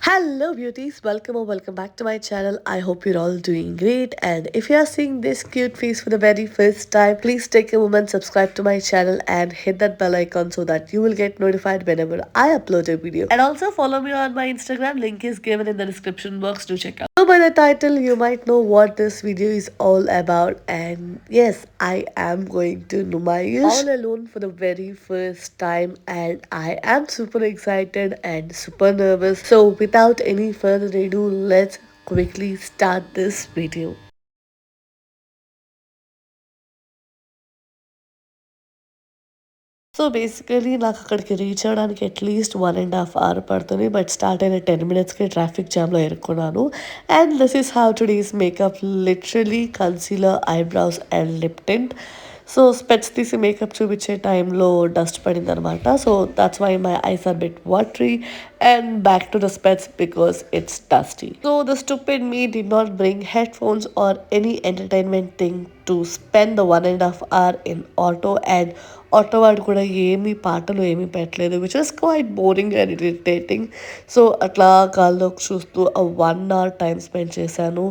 Hello beauties, welcome or welcome back to my channel. I hope you're all doing great, and if you are seeing this cute face for the very first time, please take a moment, subscribe to my channel and hit that bell icon so that you will get notified whenever I upload a video. And also follow me on my Instagram, link is given in the description box to check out. So by the title you might know what this video is all about, and yes, I am going to Numayish all alone for the very first time, and I am super excited and super nervous. So without any further ado, let's quickly start this video. So basically నాకు అక్కడికి reach అవ్వడానికి at least 1.5 hours పడుతుంది, but start అయిన 10 minutesకి traffic జామ్లో ఇరుక్కున్నాను. And this is how today's makeup, literally concealer, eyebrows and lip tint. So specs తీసి makeup చూపించే టైంలో డస్ట్ పడిందనమాట. So that's why my eyes are bit watery and back to the specs because it's dusty. So the stupid me did not bring headphones or any entertainment thing to spend the 1.5 hours in auto, and auto వాడు కూడా ఏమి పాటలు ఏమీ పెట్టలేదు, which is quite boring and irritating. So అట్లా కాల్లోకి చూస్తూ 1 hour time spend చేశాను.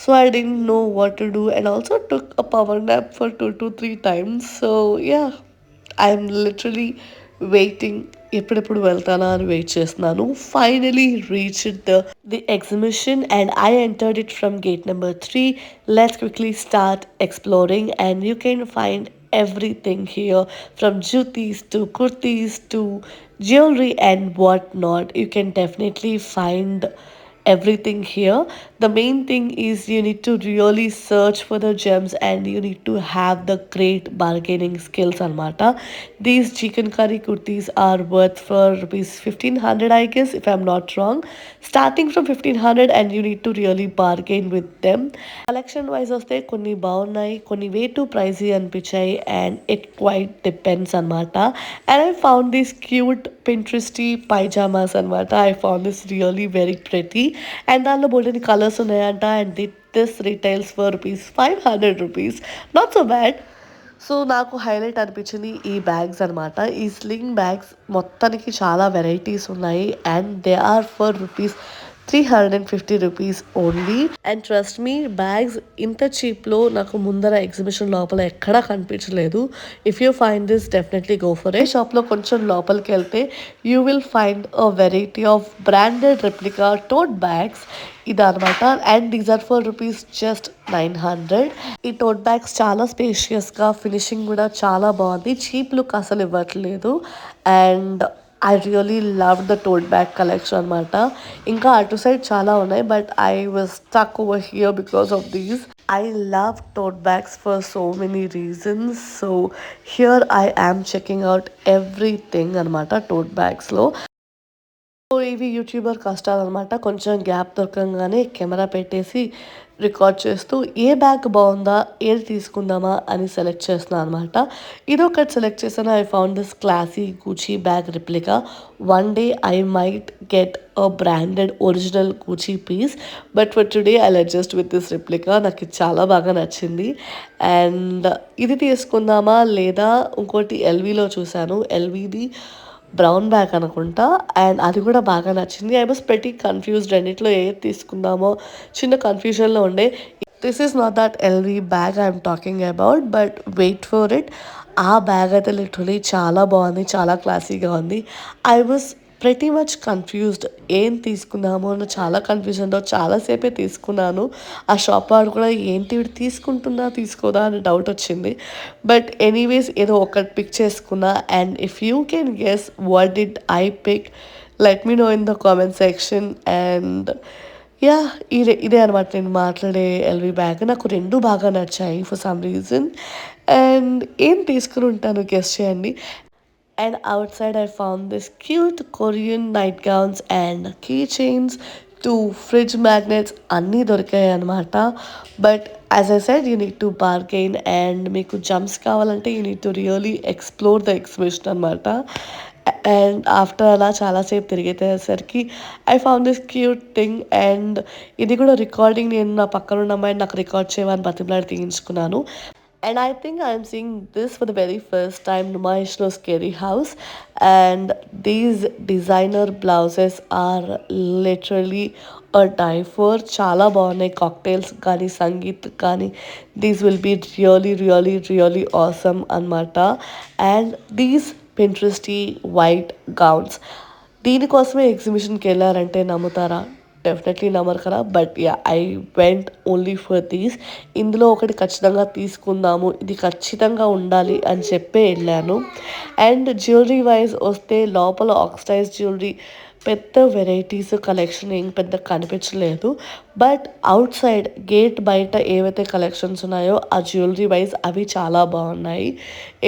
So I didn't know what to do and also took a power nap for 2 to 3 times. So yeah, I'm literally waiting, ఎప్పుడెప్పుడు వెళ్తానా అని wait చేస్తున్నాను. Finally reached the exhibition and I entered it from gate number 3. Let's quickly start exploring and you can find everything here, from jutis to kurtis to jewelry and what not. You can definitely find everything here. The main thing is you need to really search for the gems and you need to have the great bargaining skills anamata. These chicken curry kurtis are worth for rupees 1500, I guess, if I'm not wrong, starting from 1500, and you need to really bargain with them. Collection wise వస్తే కొన్ని బాగున్నాయి, కొన్ని వే too pricey అనిపించాయి, and it quite depends అనమాట. And I found these cute pinteresty pyjamas అనమాట. I found this really very pretty, and దానిలో bolder colours ఉన్నాయంట, and this retails for ₹500. Not so bad. So నాకు హైలైట్ అనిపించింది ఈ bags అనమాట. ఈ స్లింగ్ బ్యాగ్స్ మొత్తానికి చాలా వెరైటీస్ ఉన్నాయి, and they are for ₹350 only. And trust me, bags ఇంత చీప్లో నాకు ముందర ఎగ్జిబిషన్ లోపల ఎక్కడా కనిపించలేదు. If you find this, definitely go for a. షాప్లో కొంచెం లోపలికి వెళ్తే you will find a variety of branded replica tote bags ఇదనమాట. And these are for ₹900. ఈ టోట్ బ్యాగ్స్ చాలా స్పేషియస్గా, ఫినిషింగ్ కూడా చాలా బాగుంది, చీప్ లుక్ అసలు ఇవ్వట్లేదు. And I really love the tote bag collection అనమాట. ఇంకా అటు సైడ్ చాలా ఉన్నాయి, but I was stuck over here because of these. I love tote bags for so many reasons. So here I am checking out everything anamata tote bags lo. So ఇవి YouTuber కష్టాలు అనమాట. కొంచెం gap దొరకంగానే camera పెట్టేసి record చేస్తూ ఏ bag బాగుందా, ఏది తీసుకుందామా అని సెలెక్ట్ చేస్తున్నాను అనమాట. ఇదొకటి సెలెక్ట్ చేశాను. I found this classy Gucci bag replica. One day I might get a branded original Gucci piece, but for today I adjust with this replica. నాకు ఇది చాలా బాగా నచ్చింది. అండ్ ఇది తీసుకుందామా లేదా ఇంకోటి ఎల్వీలో చూశాను, ఎల్వీది బ్రౌన్ బ్యాగ్ అనుకుంటా, అండ్ అది కూడా బాగా నచ్చింది. ఐ వాస్ ప్రెటీ కన్ఫ్యూజ్డ్, రెండిట్లో ఏది తీసుకుందామో చిన్న కన్ఫ్యూజన్లో ఉండే. This is not that LV bag I'm talking about, but wait for it. ఆ బ్యాగ్ అయితే లిటరలీ చాలా బాగుంది, చాలా క్లాసీగా ఉంది. I was pretty much confused, ఏం తీసుకుందామో అని చాలా కన్ఫ్యూజన్తో చాలాసేపే తీసుకున్నాను. ఆ షాప్ వాడు కూడా ఏంటి వీడు తీసుకుంటుందా తీసుకోదా అని డౌట్ వచ్చింది, బట్ ఎనీవేస్ ఏదో ఒకటి పిక్ చేసుకున్నా. And if you can guess what did I pick, let me know in the comment section. And yeah, ఇదే అనమాట నేను మాట్లాడే ఎల్వీ బ్యాగ్. నాకు రెండు బాగా నచ్చాయి ఫర్ సమ్ రీజన్. అండ్ ఏం తీసుకుని ఉంటాను గెస్ చేయండి. And outside I found this cute Korean nightgowns and keychains, two fridge magnets, అన్నీ దొరికాయి అనమాట. But as I said, you need to bargain, and మీకు జంప్స్ కావాలంటే you need to really explore the exhibition అనమాట. అండ్ ఆఫ్టర్ అలా చాలాసేపు తిరిగేసరికి I found this cute thing. And ఇది కూడా రికార్డింగ్ నేను నా పక్కన ఉన్న అమ్మాయిని నాకు రికార్డ్ చేయమని బతిమలాడి తీయించుకున్నాను. And I think I'm seeing this for the very first time, Numaishlo Scary House. And these designer blouses are literally a die for. Chala బాగున్నాయి కాక్టైల్స్ కానీ సంగీత్ కానీ these will be really really really awesome అనమాట. And these పింట్రెస్టీ white gowns దీనికోసమే ఎగ్జిబిషన్కి వెళ్ళారంటే నమ్ముతారా? Definitely నమ్మరు కదా. But yeah, I went only for these. ఇందులో ఒకటి ఖచ్చితంగా తీసుకుందాము, ఇది ఖచ్చితంగా ఉండాలి అని చెప్పే వెళ్ళాను. అండ్ జ్యువెలరీ వైజ్ వస్తే లోపల ఆక్సిడైజ్ జ్యువెలరీ పెద్ద వెరైటీస్ కలెక్షన్ ఏం పెద్ద కనిపించలేదు. బట్ అవుట్ సైడ్ గేట్ బయట ఏవైతే కలెక్షన్స్ ఉన్నాయో ఆ జ్యువెలరీ వైజ్ అవి చాలా బాగున్నాయి.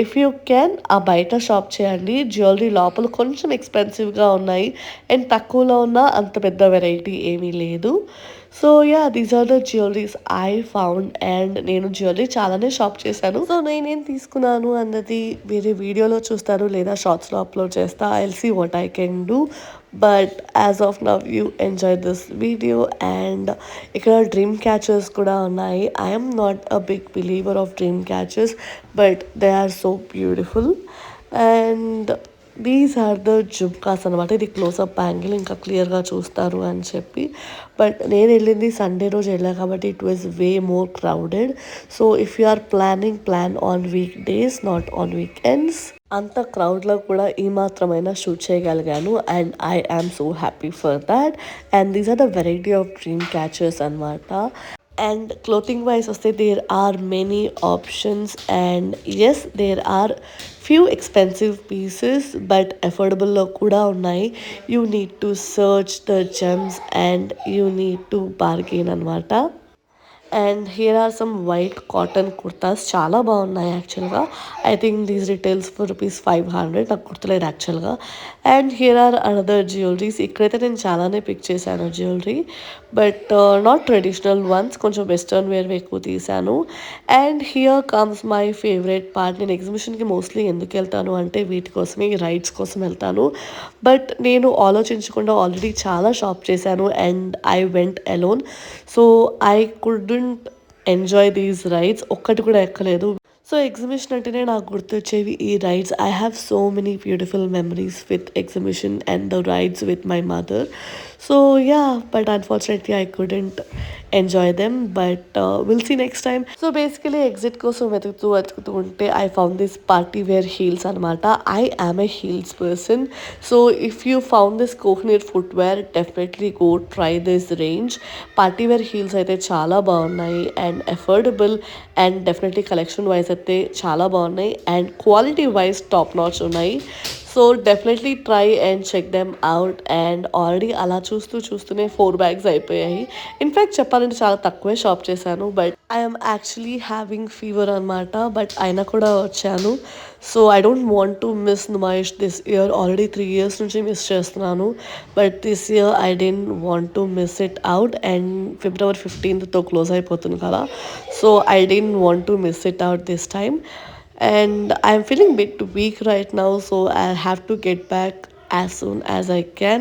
ఇఫ్ యూ క్యాన్ ఆ బయట షాప్ చేయండి. జ్యువెలరీ లోపల కొంచెం ఎక్స్పెన్సివ్గా ఉన్నాయి అండ్ తక్కువలో ఉన్న అంత పెద్ద వెరైటీ ఏమీ లేదు. So yeah, these are the jewelleries I found. And నేను జ్యువెలరీ చాలానే షాప్ చేశాను. సో నేనేం తీసుకున్నాను అన్నది వేరే వీడియోలో చూస్తారు లేదా షార్ట్స్లో అప్లోడ్ చేస్తా. I'll see what I can do. But as of now you enjoy this video. And ఇక్కడ డ్రీమ్ క్యాచర్స్ కూడా ఉన్నాయి. I'm not a big believer of dream catchers, but they are so beautiful. And these are the jhumkas అనమాట. ఇది closeup bangle, ఇంకా క్లియర్గా చూస్తారు అని చెప్పి. బట్ నేను వెళ్ళింది సండే రోజు వెళ్ళా కాబట్టి it was way more crowded. So if you are plan on week days, not on weekends. అంత క్రౌడ్లో కూడా ఈ మాత్రమైనా షూట్ చేయగలిగాను and I am so happy for that. And these are the variety of dream catchers అనమాట. And clothing wise వస్తే there are many options. And yes, there are few expensive pieces but అఫోర్డబుల్లో కూడా ఉన్నాయి. You need to search the gems and you need to bargain అనమాట. And here are some white cotton kurtas చాలా బాగున్నాయి యాక్చువల్గా. I think these retails for ₹500. నాకు గుర్తులేదు యాక్చువల్గా. And here are another jewelleries. ఇక్కడైతే నేను చాలానే పిక్ చేశాను jewellery, but not traditional ones, కొంచెం వెస్టర్న్ వేర్ ఎక్కువ తీశాను. And here comes my favourite part. నేను ఎగ్జిబిషన్కి మోస్ట్లీ ఎందుకు వెళ్తాను అంటే వీటి కోసమే, రైడ్స్ కోసం వెళ్తాను. బట్ నేను ఆలోచించకుండా ఆల్రెడీ చాలా షాప్ చేశాను and I went alone. So I couldn't enjoy these rides. ఒక్కటి కూడా ఎక్కలేదు. సో ఎగ్జిబిషన్ అంటేనే నాకు గుర్తొచ్చేవి ఈ rides. I have so many beautiful memories with exhibition and the rides with my mother. So yeah, but unfortunately I couldn't enjoy them. But will see next time. So basically exit కోసం వెతుకుతూ ఉంటే I found this party wear heels అనమాట. I am a heels person. So if you found this Kohinoor footwear, definitely go try this range. Party wear heels అయితే చాలా బాగున్నాయి and affordable. And definitely collection wise అయితే చాలా బాగున్నాయి and quality wise top notch ఉన్నాయి. So definitely try and check them out. And already అలా చూస్తూనే 4 bags అయిపోయాయి. ఇన్ఫ్యాక్ట్ చెప్పాలంటే చాలా తక్కువే షాప్ చేశాను. But I'm actually having fever అనమాట. బట్ అయినా కూడా వచ్చాను. So I don't want to miss Numaish this year. Already 3 years నుంచి మిస్ చేస్తున్నాను. But this year I don't want to miss it out. And February 15th close అయిపోతుంది కదా. So I don't want to miss it out this time. And I'm feeling a bit weak right now, so I'll have to get back as soon as I can.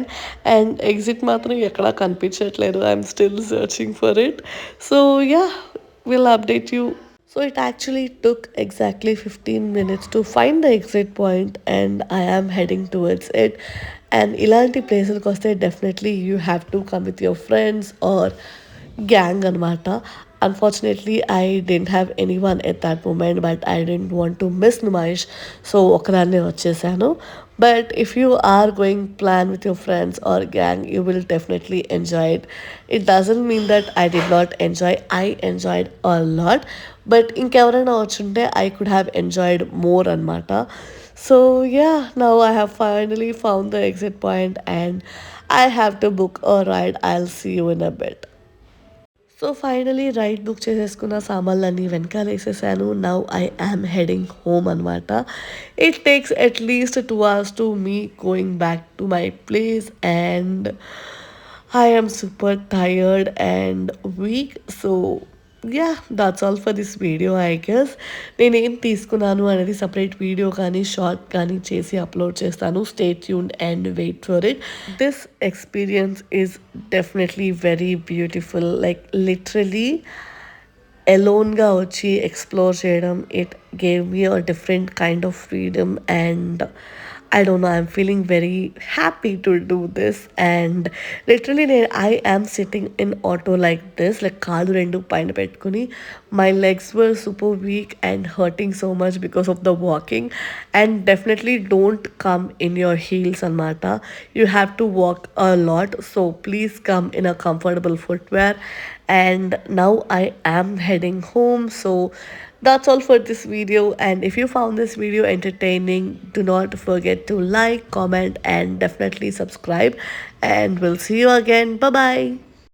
And exit మాత్రం ఎక్కడ కనిపించట్లేదు. I'm still searching for it. So yeah, we'll update you. So it actually took exactly 15 minutes to find the exit point and I am heading towards it. And ఇలాంటి ప్లేసులకు వస్తే definitely you have to come with your friends or gang అనమాట. Unfortunately I didn't have anyone at that moment, but I didn't want to miss Numaish. So ఒకదాన్నే వచ్చేసాను. But if you are going plan with your friends or gang, you will definitely enjoy it. It doesn't mean that I did not enjoy. I enjoyed a lot. But ఇంకెవరైనా వచ్చుంటే I could have enjoyed more అనమాట. So yeah, now I have finally found the exit point and I have to book a ride. I'll see you in a bit. So finally ride book చేసేసుకున్న సామాన్లన్నీ వెనకాల వేసేసాను. Now I am heading home అనమాట. It takes at least 2 hours to me going back to my place and I am super tired and weak. So yeah, that's all for this video I guess. నేనేం తీసుకున్నాను అనేది separate video కానీ short కానీ చేసి upload చేస్తాను. Stay tuned and wait for it. This experience is definitely very beautiful. Like literally ఎలోన్గా వచ్చి explore చేయడం, it gave me a different kind of freedom and I don't know, I'm feeling very happy to do this. And literally I am sitting in auto like this, like కాలు రెండు పైన పెట్టుకుని. My legs were super weak and hurting so much because of the walking. And definitely don't come in your heels anmata. You have to walk a lot, so please come in a comfortable footwear. And now I am heading home, so that's all for this video. And if you found this video entertaining, do not forget to like, comment, and definitely subscribe. And we'll see you again. Bye bye.